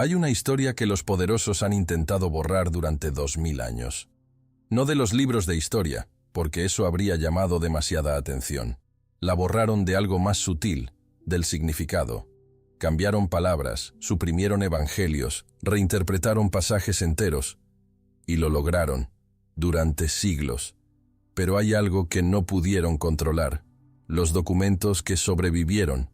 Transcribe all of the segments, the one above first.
Hay una historia que los poderosos han intentado borrar durante 2000 años. No de los libros de historia, porque eso habría llamado demasiada atención. La borraron de algo más sutil, del significado. Cambiaron palabras, suprimieron evangelios, reinterpretaron pasajes enteros, y lo lograron, durante siglos. Pero hay algo que no pudieron controlar, los documentos que sobrevivieron,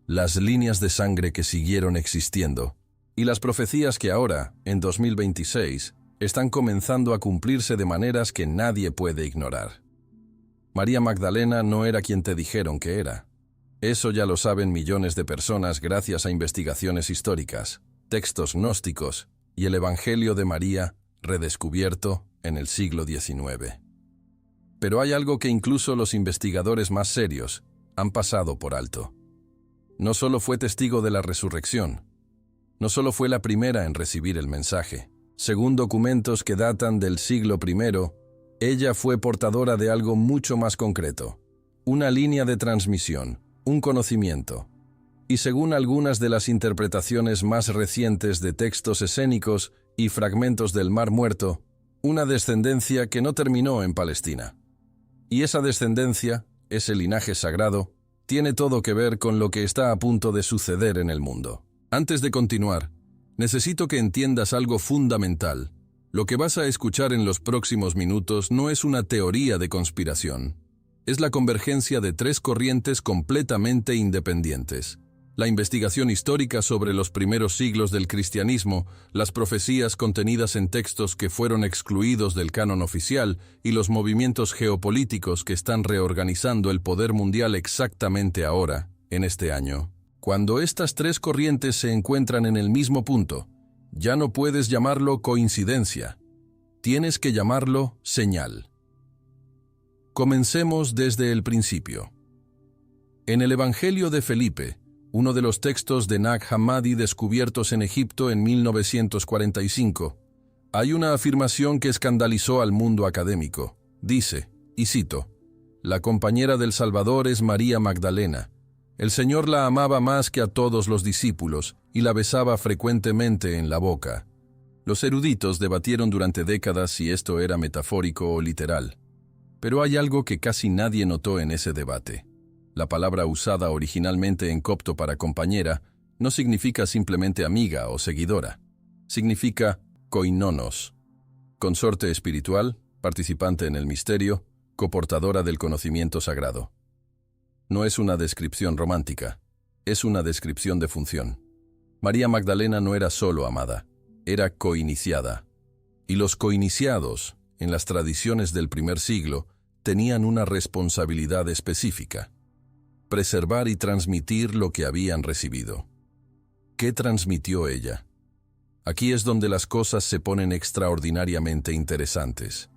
las líneas de sangre que siguieron existiendo, y las profecías que ahora, en 2026, están comenzando a cumplirse de maneras que nadie puede ignorar. María Magdalena no era quien te dijeron que era. Eso ya lo saben millones de personas gracias a investigaciones históricas, textos gnósticos y el Evangelio de María redescubierto en el siglo XIX. Pero hay algo que incluso los investigadores más serios han pasado por alto. No solo fue testigo de la resurrección, no solo fue la primera en recibir el mensaje. Según documentos que datan del siglo I, ella fue portadora de algo mucho más concreto, una línea de transmisión, un conocimiento. Y según algunas de las interpretaciones más recientes de textos escénicos y fragmentos del Mar Muerto, una descendencia que no terminó en Palestina. Y esa descendencia, ese linaje sagrado, tiene todo que ver con lo que está a punto de suceder en el mundo. Antes de continuar, necesito que entiendas algo fundamental. Lo que vas a escuchar en los próximos minutos no es una teoría de conspiración. Es la convergencia de tres corrientes completamente independientes. La investigación histórica sobre los primeros siglos del cristianismo, las profecías contenidas en textos que fueron excluidos del canon oficial y los movimientos geopolíticos que están reorganizando el poder mundial exactamente ahora, en este año. Cuando estas tres corrientes se encuentran en el mismo punto, ya no puedes llamarlo coincidencia. Tienes que llamarlo señal. Comencemos desde el principio. En el Evangelio de Felipe, uno de los textos de Nag Hammadi descubiertos en Egipto en 1945, hay una afirmación que escandalizó al mundo académico. Dice, y cito, «La compañera del Salvador es María Magdalena. El Señor la amaba más que a todos los discípulos y la besaba frecuentemente en la boca». Los eruditos debatieron durante décadas si esto era metafórico o literal. Pero hay algo que casi nadie notó en ese debate. La palabra usada originalmente en copto para compañera no significa simplemente amiga o seguidora. Significa koinonos, consorte espiritual, participante en el misterio, coportadora del conocimiento sagrado. No es una descripción romántica, es una descripción de función. María Magdalena no era solo amada, era coiniciada. Y los coiniciados, en las tradiciones del primer siglo, tenían una responsabilidad específica: preservar y transmitir lo que habían recibido. ¿Qué transmitió ella? Aquí es donde las cosas se ponen extraordinariamente interesantes.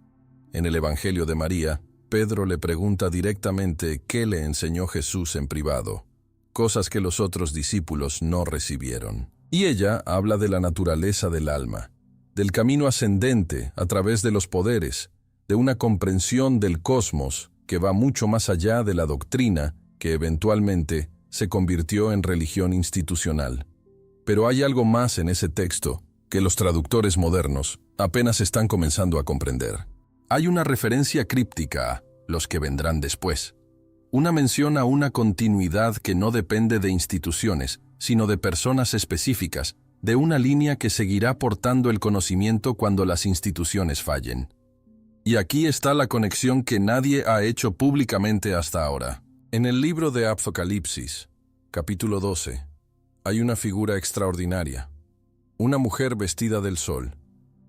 En el Evangelio de María, Pedro le pregunta directamente qué le enseñó Jesús en privado, cosas que los otros discípulos no recibieron. Y ella habla de la naturaleza del alma, del camino ascendente a través de los poderes, de una comprensión del cosmos que va mucho más allá de la doctrina que eventualmente se convirtió en religión institucional. Pero hay algo más en ese texto que los traductores modernos apenas están comenzando a comprender. Hay una referencia críptica a los que vendrán después. Una mención a una continuidad que no depende de instituciones, sino de personas específicas, de una línea que seguirá portando el conocimiento cuando las instituciones fallen. Y aquí está la conexión que nadie ha hecho públicamente hasta ahora. En el libro de Apocalipsis, capítulo 12, hay una figura extraordinaria. Una mujer vestida del sol,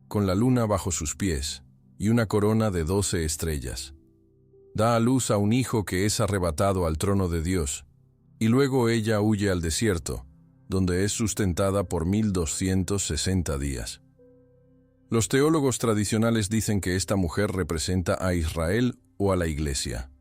con la luna bajo sus pies y una corona de 12 estrellas. Da a luz a un hijo que es arrebatado al trono de Dios, y luego ella huye al desierto, donde es sustentada por 1260 días. Los teólogos tradicionales dicen que esta mujer representa a Israel o a la Iglesia.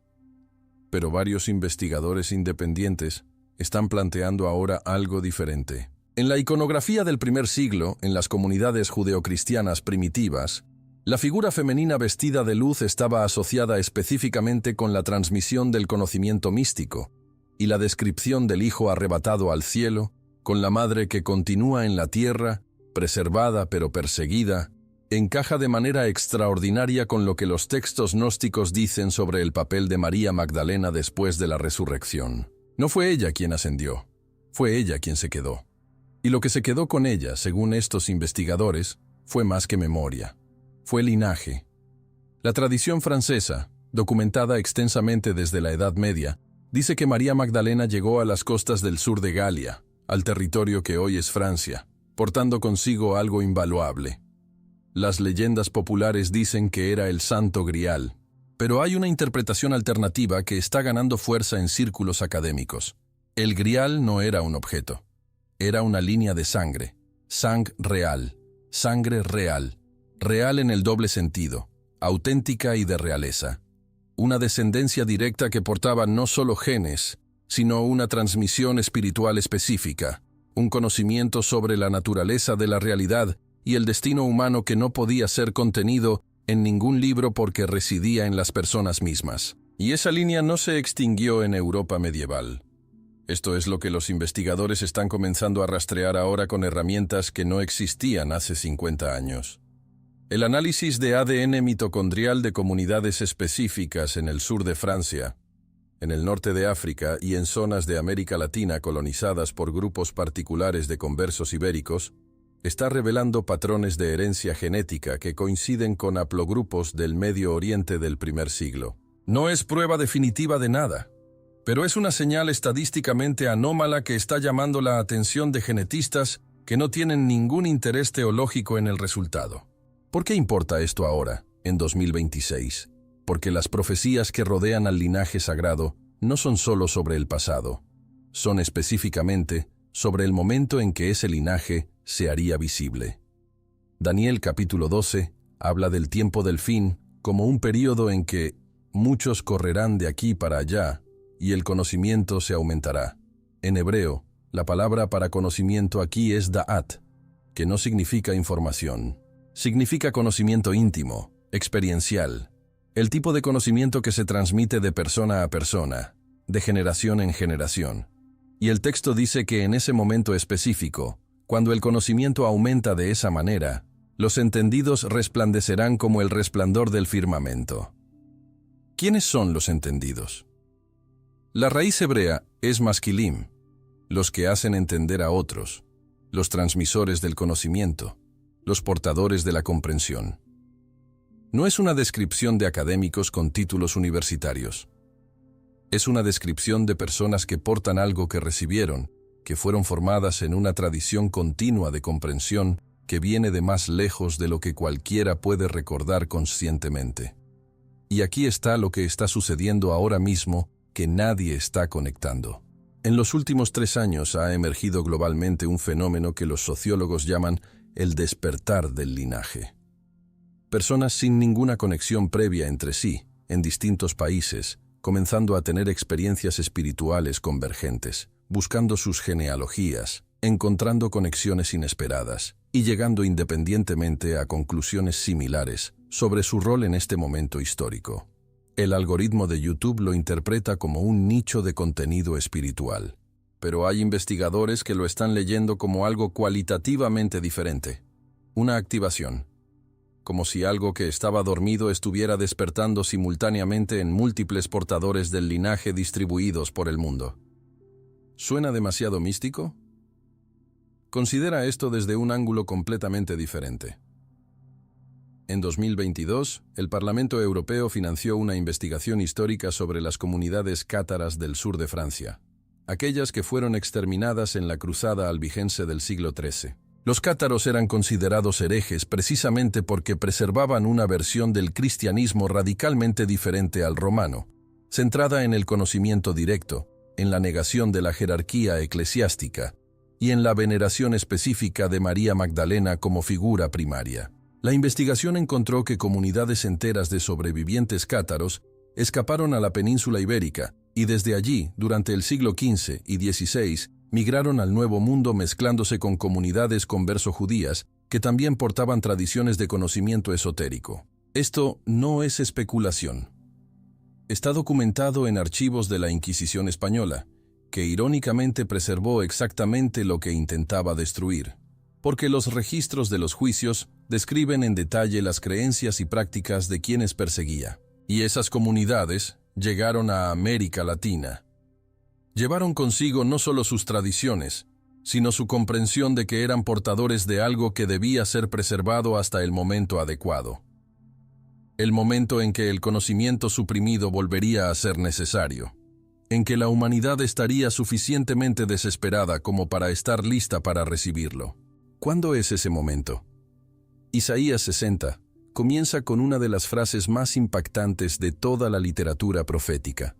Pero varios investigadores independientes están planteando ahora algo diferente. En la iconografía del primer siglo, en las comunidades judeocristianas primitivas, la figura femenina vestida de luz estaba asociada específicamente con la transmisión del conocimiento místico y la descripción del Hijo arrebatado al cielo con la madre que continúa en la tierra, preservada pero perseguida, encaja de manera extraordinaria con lo que los textos gnósticos dicen sobre el papel de María Magdalena después de la resurrección. No fue ella quien ascendió, fue ella quien se quedó. Y lo que se quedó con ella, según estos investigadores, fue más que memoria, fue linaje. La tradición francesa, documentada extensamente desde la Edad Media, dice que María Magdalena llegó a las costas del sur de Galia, al territorio que hoy es Francia, portando consigo algo invaluable. Las leyendas populares dicen que era el Santo Grial, pero hay una interpretación alternativa que está ganando fuerza en círculos académicos. El Grial no era un objeto, era una línea de sangre, sangre real, real en el doble sentido, auténtica y de realeza. Una descendencia directa que portaba no solo genes, sino una transmisión espiritual específica, un conocimiento sobre la naturaleza de la realidad y el destino humano que no podía ser contenido en ningún libro porque residía en las personas mismas. Y esa línea no se extinguió en Europa medieval. Esto es lo que los investigadores están comenzando a rastrear ahora con herramientas que no existían hace 50 años. El análisis de ADN mitocondrial de comunidades específicas en el sur de Francia, en el norte de África y en zonas de América Latina colonizadas por grupos particulares de conversos ibéricos, está revelando patrones de herencia genética que coinciden con haplogrupos del Medio Oriente del primer siglo. No es prueba definitiva de nada, pero es una señal estadísticamente anómala que está llamando la atención de genetistas que no tienen ningún interés teológico en el resultado. ¿Por qué importa esto ahora, en 2026? Porque las profecías que rodean al linaje sagrado no son solo sobre el pasado, son específicamente sobre el momento en que ese linaje se haría visible. Daniel capítulo 12 habla del tiempo del fin como un período en que muchos correrán de aquí para allá y el conocimiento se aumentará. En hebreo, la palabra para conocimiento aquí es da'at, que no significa información. Significa conocimiento íntimo, experiencial, el tipo de conocimiento que se transmite de persona a persona, de generación en generación. Y el texto dice que en ese momento específico, cuando el conocimiento aumenta de esa manera, los entendidos resplandecerán como el resplandor del firmamento. ¿Quiénes son los entendidos? La raíz hebrea es masquilim, los que hacen entender a otros, los transmisores del conocimiento, los portadores de la comprensión. No es una descripción de académicos con títulos universitarios. Es una descripción de personas que portan algo que recibieron, que fueron formadas en una tradición continua de comprensión que viene de más lejos de lo que cualquiera puede recordar conscientemente. Y aquí está lo que está sucediendo ahora mismo que nadie está conectando. En los últimos 3 años ha emergido globalmente un fenómeno que los sociólogos llaman el despertar del linaje. Personas sin ninguna conexión previa entre sí, en distintos países, comenzando a tener experiencias espirituales convergentes, buscando sus genealogías, encontrando conexiones inesperadas y llegando independientemente a conclusiones similares sobre su rol en este momento histórico. El algoritmo de YouTube lo interpreta como un nicho de contenido espiritual, pero hay investigadores que lo están leyendo como algo cualitativamente diferente, una activación, como si algo que estaba dormido estuviera despertando simultáneamente en múltiples portadores del linaje distribuidos por el mundo. ¿Suena demasiado místico? Considera esto desde un ángulo completamente diferente. En 2022, el Parlamento Europeo financió una investigación histórica sobre las comunidades cátaras del sur de Francia, aquellas que fueron exterminadas en la cruzada albigense del siglo XIII. Los cátaros eran considerados herejes precisamente porque preservaban una versión del cristianismo radicalmente diferente al romano, centrada en el conocimiento directo, en la negación de la jerarquía eclesiástica y en la veneración específica de María Magdalena como figura primaria. La investigación encontró que comunidades enteras de sobrevivientes cátaros escaparon a la península ibérica y desde allí, durante el siglo XV y XVI, migraron al Nuevo Mundo mezclándose con comunidades converso-judías que también portaban tradiciones de conocimiento esotérico. Esto no es especulación. Está documentado en archivos de la Inquisición española, que irónicamente preservó exactamente lo que intentaba destruir, porque los registros de los juicios describen en detalle las creencias y prácticas de quienes perseguía. Y esas comunidades llegaron a América Latina. Llevaron consigo no solo sus tradiciones, sino su comprensión de que eran portadores de algo que debía ser preservado hasta el momento adecuado. El momento en que el conocimiento suprimido volvería a ser necesario, en que la humanidad estaría suficientemente desesperada como para estar lista para recibirlo. ¿Cuándo es ese momento? Isaías 60 comienza con una de las frases más impactantes de toda la literatura profética.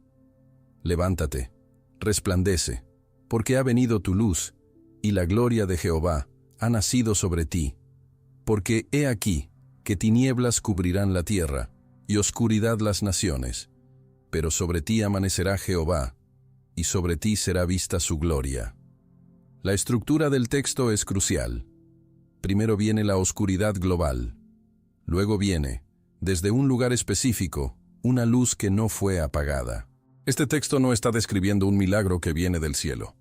Levántate, resplandece, porque ha venido tu luz, y la gloria de Jehová ha nacido sobre ti. Porque he aquí que tinieblas cubrirán la tierra, y oscuridad las naciones. Pero sobre ti amanecerá Jehová, y sobre ti será vista su gloria. La estructura del texto es crucial. Primero viene la oscuridad global. Luego viene, desde un lugar específico, una luz que no fue apagada. Este texto no está describiendo un milagro que viene del cielo.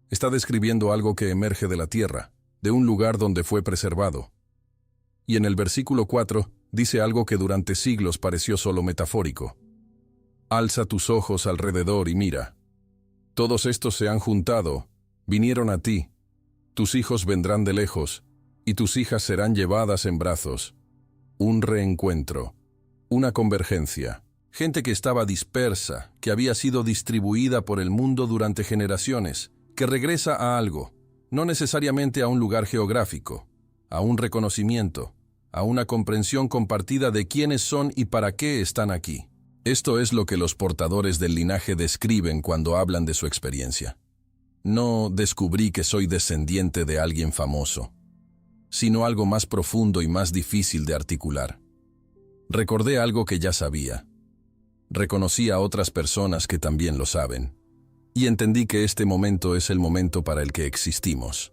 Está describiendo algo que emerge de la tierra, de un lugar donde fue preservado. Y en el versículo 4 dice algo que durante siglos pareció solo metafórico. Alza tus ojos alrededor y mira. Todos estos se han juntado, vinieron a ti. Tus hijos vendrán de lejos, y tus hijas serán llevadas en brazos. Un reencuentro, una convergencia. Gente que estaba dispersa, que había sido distribuida por el mundo durante generaciones, que regresa a algo, no necesariamente a un lugar geográfico, a un reconocimiento, a una comprensión compartida de quiénes son y para qué están aquí. Esto es lo que los portadores del linaje describen cuando hablan de su experiencia. No descubrí que soy descendiente de alguien famoso, sino algo más profundo y más difícil de articular. Recordé algo que ya sabía. Reconocí a otras personas que también lo saben. Y entendí que este momento es el momento para el que existimos.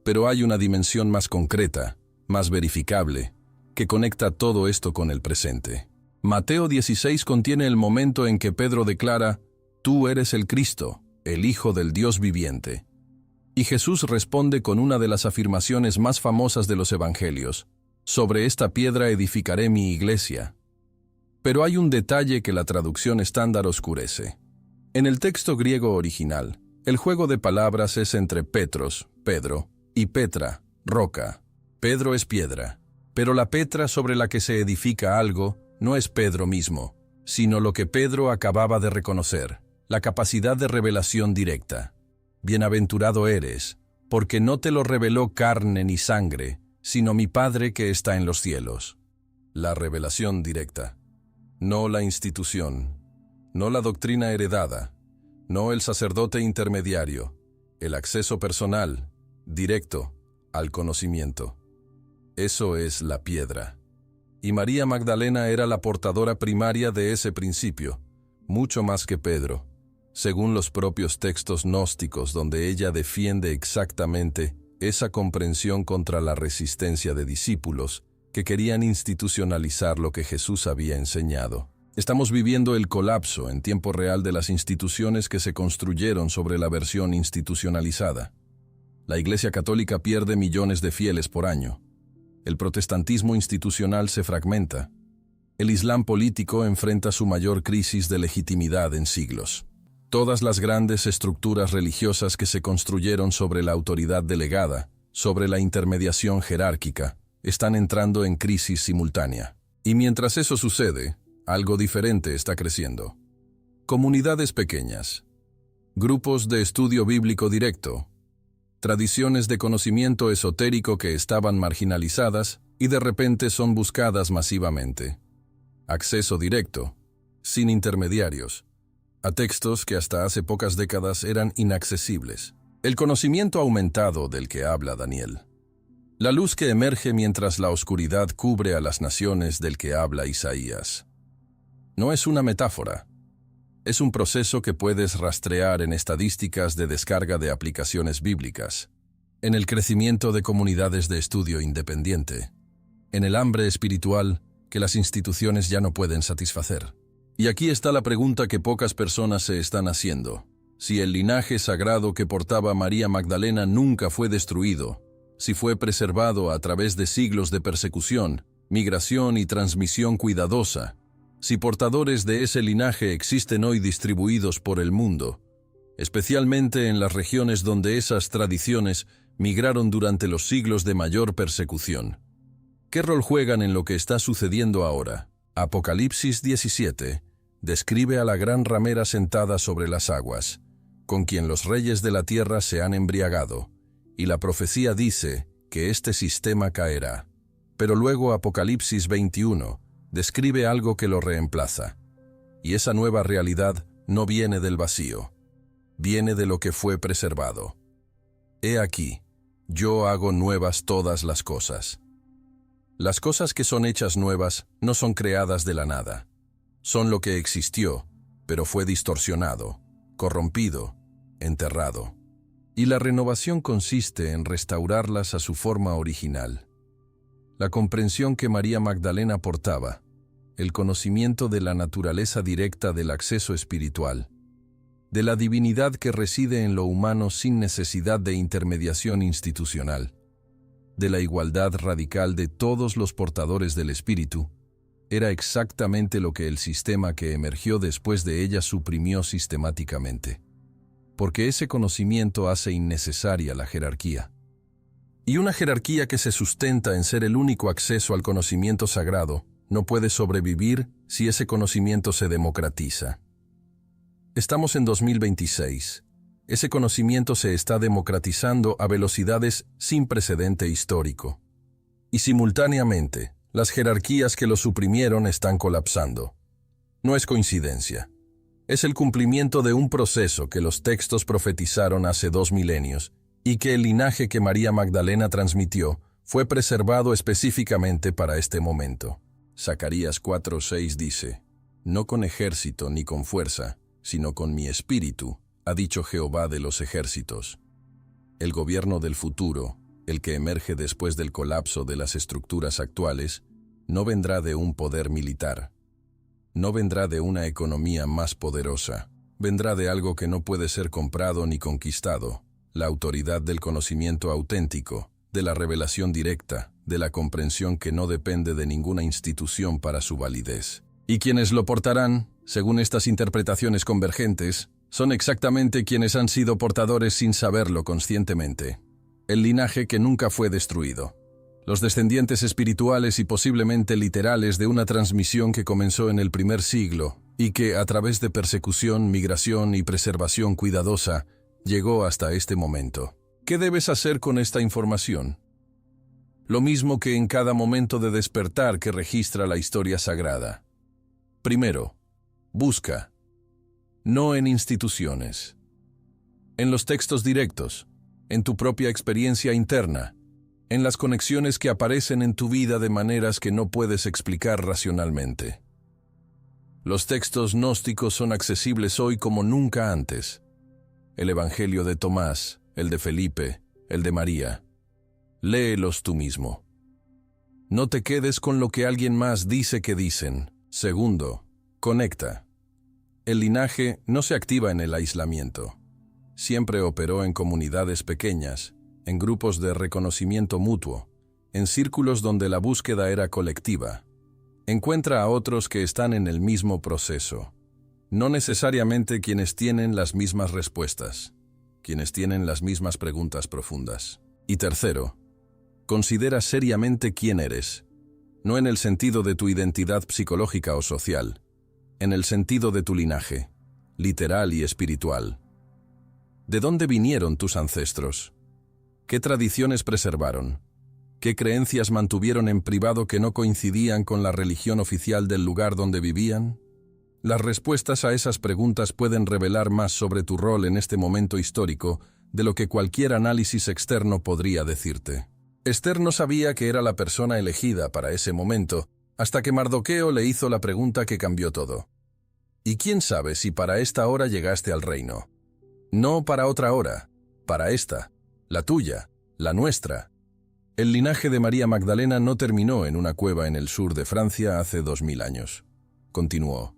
Pero hay una dimensión más concreta, más verificable, que conecta todo esto con el presente. Mateo 16 contiene el momento en que Pedro declara: «Tú eres el Cristo, el Hijo del Dios viviente». Y Jesús responde con una de las afirmaciones más famosas de los Evangelios: «Sobre esta piedra edificaré mi iglesia». Pero hay un detalle que la traducción estándar oscurece. En el texto griego original, el juego de palabras es entre Petros, Pedro, y Petra, roca. Pedro es piedra, pero la petra sobre la que se edifica algo no es Pedro mismo, sino lo que Pedro acababa de reconocer, la capacidad de revelación directa. Bienaventurado eres, porque no te lo reveló carne ni sangre, sino mi Padre que está en los cielos. La revelación directa. No la institución, no la doctrina heredada, no el sacerdote intermediario, el acceso personal, directo, al conocimiento. Eso es la piedra. Y María Magdalena era la portadora primaria de ese principio, mucho más que Pedro, según los propios textos gnósticos donde ella defiende exactamente esa comprensión contra la resistencia de discípulos que querían institucionalizar lo que Jesús había enseñado. Estamos viviendo el colapso en tiempo real de las instituciones que se construyeron sobre la versión institucionalizada. La Iglesia Católica pierde millones de fieles por año. El protestantismo institucional se fragmenta. El Islam político enfrenta su mayor crisis de legitimidad en siglos. Todas las grandes estructuras religiosas que se construyeron sobre la autoridad delegada, sobre la intermediación jerárquica, están entrando en crisis simultánea. Y mientras eso sucede, algo diferente está creciendo. Comunidades pequeñas, grupos de estudio bíblico directo, tradiciones de conocimiento esotérico que estaban marginalizadas y de repente son buscadas masivamente. Acceso directo, sin intermediarios, a textos que hasta hace pocas décadas eran inaccesibles. El conocimiento aumentado del que habla Daniel. La luz que emerge mientras la oscuridad cubre a las naciones del que habla Isaías. No es una metáfora. Es un proceso que puedes rastrear en estadísticas de descarga de aplicaciones bíblicas, en el crecimiento de comunidades de estudio independiente, en el hambre espiritual que las instituciones ya no pueden satisfacer. Y aquí está la pregunta que pocas personas se están haciendo. Si el linaje sagrado que portaba María Magdalena nunca fue destruido, si fue preservado a través de siglos de persecución, migración y transmisión cuidadosa, si portadores de ese linaje existen hoy distribuidos por el mundo, especialmente en las regiones donde esas tradiciones migraron durante los siglos de mayor persecución, ¿qué rol juegan en lo que está sucediendo ahora? Apocalipsis 17 describe a la gran ramera sentada sobre las aguas, con quien los reyes de la tierra se han embriagado, y la profecía dice que este sistema caerá. Pero luego Apocalipsis 21 describe algo que lo reemplaza, y esa nueva realidad no viene del vacío, viene de lo que fue preservado. He aquí, yo hago nuevas todas las cosas. Las cosas que son hechas nuevas no son creadas de la nada. Son lo que existió, pero fue distorsionado, corrompido, enterrado. Y la renovación consiste en restaurarlas a su forma original. La comprensión que María Magdalena portaba, el conocimiento de la naturaleza directa del acceso espiritual, de la divinidad que reside en lo humano sin necesidad de intermediación institucional, de la igualdad radical de todos los portadores del Espíritu, era exactamente lo que el sistema que emergió después de ella suprimió sistemáticamente. Porque ese conocimiento hace innecesaria la jerarquía. Y una jerarquía que se sustenta en ser el único acceso al conocimiento sagrado no puede sobrevivir si ese conocimiento se democratiza. Estamos en 2026. Ese conocimiento se está democratizando a velocidades sin precedente histórico. Y simultáneamente, las jerarquías que lo suprimieron están colapsando. No es coincidencia. Es el cumplimiento de un proceso que los textos profetizaron hace 2 milenios y que el linaje que María Magdalena transmitió fue preservado específicamente para este momento. Zacarías 4:6 dice: «No con ejército ni con fuerza, sino con mi espíritu, ha dicho Jehová de los ejércitos». El gobierno del futuro, el que emerge después del colapso de las estructuras actuales, no vendrá de un poder militar. No vendrá de una economía más poderosa, vendrá de algo que no puede ser comprado ni conquistado, la autoridad del conocimiento auténtico, de la revelación directa, de la comprensión que no depende de ninguna institución para su validez. Y quienes lo portarán, según estas interpretaciones convergentes, son exactamente quienes han sido portadores sin saberlo conscientemente. El linaje que nunca fue destruido. Los descendientes espirituales y posiblemente literales de una transmisión que comenzó en el primer siglo y que, a través de persecución, migración y preservación cuidadosa, llegó hasta este momento. ¿Qué debes hacer con esta información? Lo mismo que en cada momento de despertar que registra la historia sagrada. Primero, busca. No en instituciones. En los textos directos, en tu propia experiencia interna, en las conexiones que aparecen en tu vida de maneras que no puedes explicar racionalmente. Los textos gnósticos son accesibles hoy como nunca antes. El Evangelio de Tomás, el de Felipe, el de María. Léelos tú mismo. No te quedes con lo que alguien más dice que dicen. Segundo, conecta. El linaje no se activa en el aislamiento. Siempre operó en comunidades pequeñas, en grupos de reconocimiento mutuo, en círculos donde la búsqueda era colectiva. Encuentra a otros que están en el mismo proceso. No necesariamente quienes tienen las mismas respuestas, quienes tienen las mismas preguntas profundas. Y tercero, considera seriamente quién eres, no en el sentido de tu identidad psicológica o social, en el sentido de tu linaje, literal y espiritual. ¿De dónde vinieron tus ancestros? ¿Qué tradiciones preservaron? ¿Qué creencias mantuvieron en privado que no coincidían con la religión oficial del lugar donde vivían? Las respuestas a esas preguntas pueden revelar más sobre tu rol en este momento histórico de lo que cualquier análisis externo podría decirte. Esther no sabía que era la persona elegida para ese momento, hasta que Mardoqueo le hizo la pregunta que cambió todo. ¿Y quién sabe si para esta hora llegaste al reino? No para otra hora, para esta, la tuya, la nuestra. El linaje de María Magdalena no terminó en una cueva en el sur de Francia hace 2000 años. Continuó.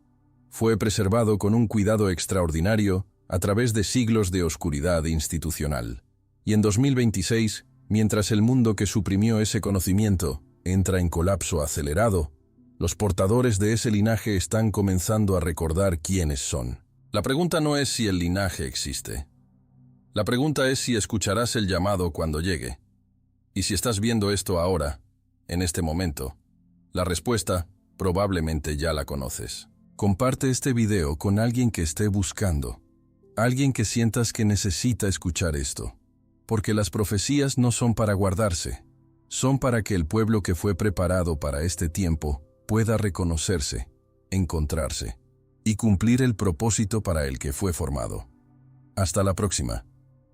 Fue preservado con un cuidado extraordinario a través de siglos de oscuridad institucional. Y en 2026, mientras el mundo que suprimió ese conocimiento entra en colapso acelerado, los portadores de ese linaje están comenzando a recordar quiénes son. La pregunta no es si el linaje existe. La pregunta es si escucharás el llamado cuando llegue. Y si estás viendo esto ahora, en este momento, la respuesta probablemente ya la conoces. Comparte este video con alguien que esté buscando, alguien que sientas que necesita escuchar esto. Porque las profecías no son para guardarse, son para que el pueblo que fue preparado para este tiempo pueda reconocerse, encontrarse y cumplir el propósito para el que fue formado. Hasta la próxima.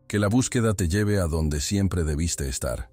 Que la búsqueda te lleve a donde siempre debiste estar.